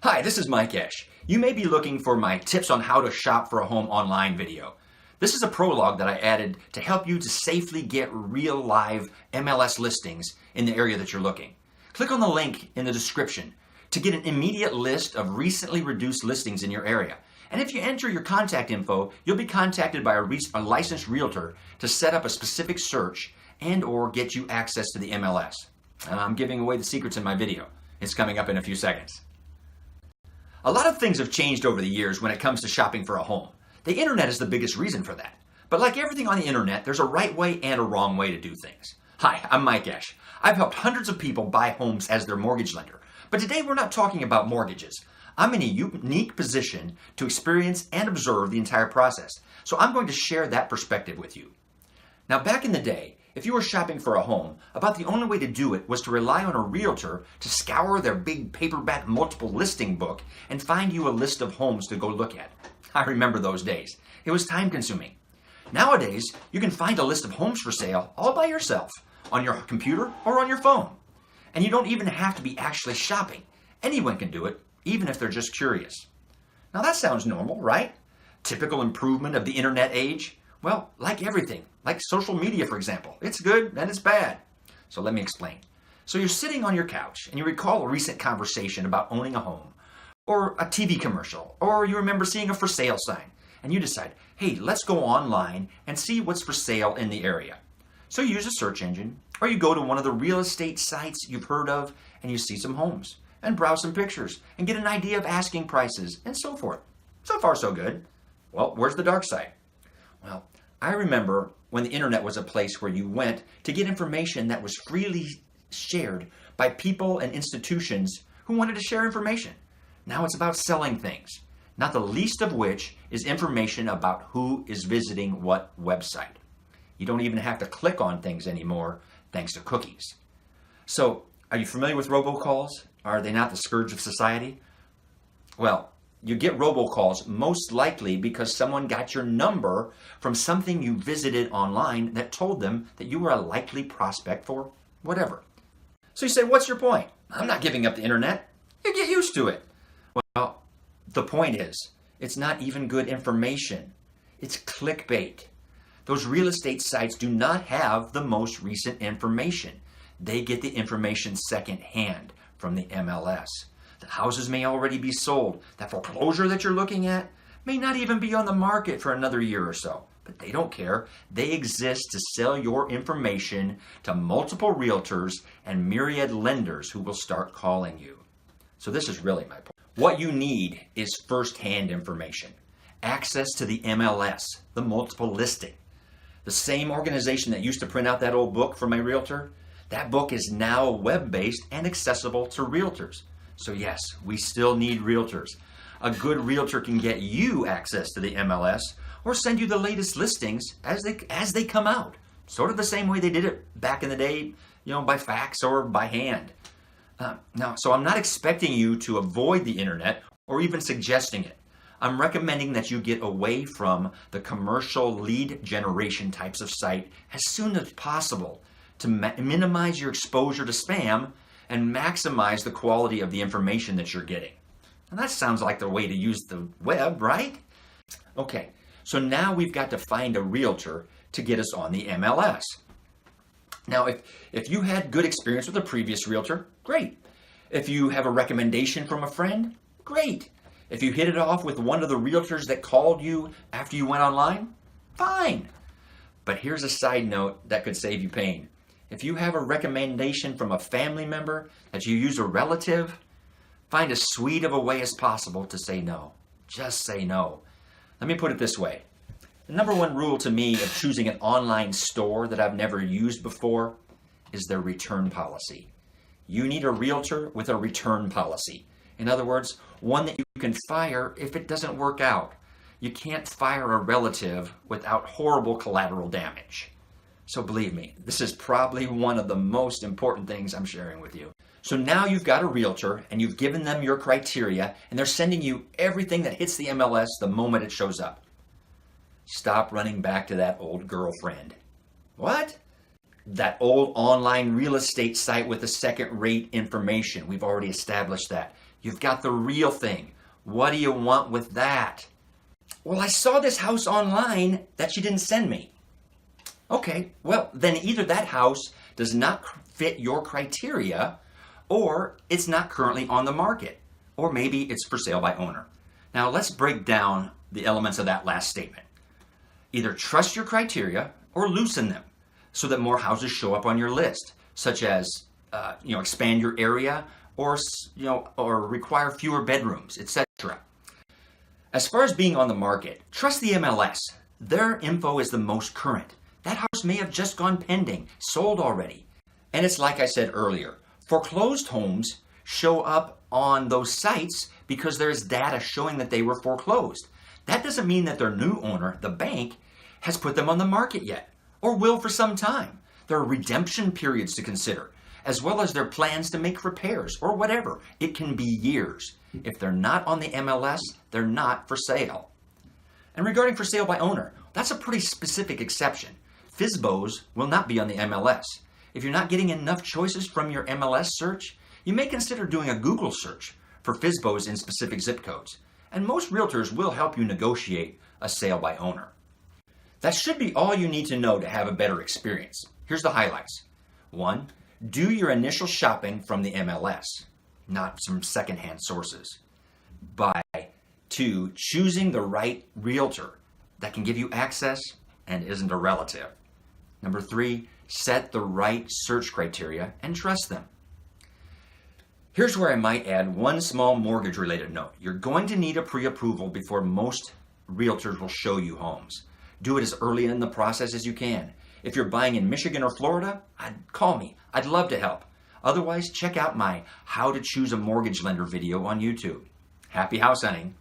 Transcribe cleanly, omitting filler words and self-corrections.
Hi, this is Mike Esch. You may be looking for my tips on how to shop for a home online video. This is a prologue that I added to help you to safely get real live MLS listings in the area that you're looking. Click on the link in the description to get an immediate list of recently reduced listings in your area. And if you enter your contact info, you'll be contacted by a licensed realtor to set up a specific search and or get you access to the MLS. I'm giving away the secrets in my video. It's coming up in a few seconds. A lot of things have changed over the years when it comes to shopping for a home. The internet is the biggest reason for that. But like everything on the internet, there's a right way and a wrong way to do things. Hi, I'm Mike Esch. I've helped hundreds of people buy homes as their mortgage lender. But today we're not talking about mortgages. I'm in a unique position to experience and observe the entire process. So I'm going to share that perspective with you. Now, back in the day, if you were shopping for a home, about the only way to do it was to rely on a realtor to scour their big paperback multiple listing book and find you a list of homes to go look at. I remember those days. It was time consuming. Nowadays, you can find a list of homes for sale all by yourself on your computer or on your phone. And you don't even have to be actually shopping. Anyone can do it, even if they're just curious. Now that sounds normal, right? Typical improvement of the internet age. Well, like everything, like social media, for example, it's good and it's bad. So let me explain. So you're sitting on your couch and you recall a recent conversation about owning a home or a TV commercial, or you remember seeing a for sale sign and you decide, hey, let's go online and see what's for sale in the area. So you use a search engine or you go to one of the real estate sites you've heard of and you see some homes and browse some pictures and get an idea of asking prices and so forth. So far, so good. Well, where's the dark side? Well, I remember when the internet was a place where you went to get information that was freely shared by people and institutions who wanted to share information. Now it's about selling things, not the least of which is information about who is visiting what website. You don't even have to click on things anymore thanks to cookies. So, are you familiar with robocalls? Are they not the scourge of society? Well, you get robocalls most likely because someone got your number from something you visited online that told them that you were a likely prospect for whatever. So you say, what's your point? I'm not giving up the internet. You get used to it. Well, the point is, it's not even good information. It's clickbait. Those real estate sites do not have the most recent information. They get the information secondhand from the MLS. The houses may already be sold. That foreclosure that you're looking at may not even be on the market for another year or so. But they don't care. They exist to sell your information to multiple realtors and myriad lenders who will start calling you. So this is really my point. What you need is first-hand information. Access to the MLS, the multiple listing. The same organization that used to print out that old book for my realtor, that book is now web-based and accessible to realtors. So yes, we still need realtors. A good realtor can get you access to the MLS or send you the latest listings as they come out. Sort of the same way they did it back in the day, by fax or by hand. So I'm not expecting you to avoid the internet or even suggesting it. I'm recommending that you get away from the commercial lead generation types of site as soon as possible to minimize your exposure to spam and maximize the quality of the information that you're getting. And that sounds like the way to use the web, right? Okay, so now we've got to find a realtor to get us on the MLS. Now, if you had good experience with a previous realtor, great. If you have a recommendation from a friend, great. If you hit it off with one of the realtors that called you after you went online, fine. But here's a side note that could save you pain. If you have a recommendation from a family member that you use a relative, find as sweet of a way as possible to say no. Just say no. Let me put it this way. The number one rule to me of choosing an online store that I've never used before is their return policy. You need a realtor with a return policy. In other words, one that you can fire if it doesn't work out. You can't fire a relative without horrible collateral damage. So believe me, this is probably one of the most important things I'm sharing with you. So now you've got a realtor and you've given them your criteria and they're sending you everything that hits the MLS the moment it shows up. Stop running back to that old girlfriend. What? That old online real estate site with the second-rate information. We've already established that. You've got the real thing. What do you want with that? Well, I saw this house online that she didn't send me. Okay, well, then either that house does not fit your criteria, or it's not currently on the market, or maybe it's for sale by owner. Now, let's break down the elements of that last statement. Either trust your criteria or loosen them so that more houses show up on your list, such as expand your area or require fewer bedrooms, etc. As far as being on the market, trust the MLS. Their info is the most current. That house may have just gone pending, sold already. And it's like I said earlier, foreclosed homes show up on those sites because there's data showing that they were foreclosed. That doesn't mean that their new owner, the bank, has put them on the market yet, or will for some time. There are redemption periods to consider, as well as their plans to make repairs or whatever. It can be years. If they're not on the MLS, they're not for sale. And regarding for sale by owner, that's a pretty specific exception. FSBOs will not be on the MLS. If you're not getting enough choices from your MLS search, you may consider doing a Google search for FSBOs in specific zip codes. And most realtors will help you negotiate a sale by owner. That should be all you need to know to have a better experience. Here's the highlights. 1. Do your initial shopping from the MLS, not some secondhand sources. By 2, choosing the right realtor that can give you access and isn't a relative. Number 3, set the right search criteria and trust them. Here's where I might add one small mortgage-related note. You're going to need a pre-approval before most realtors will show you homes. Do it as early in the process as you can. If you're buying in Michigan or Florida, call me. I'd love to help. Otherwise, check out my How to Choose a Mortgage Lender video on YouTube. Happy house hunting.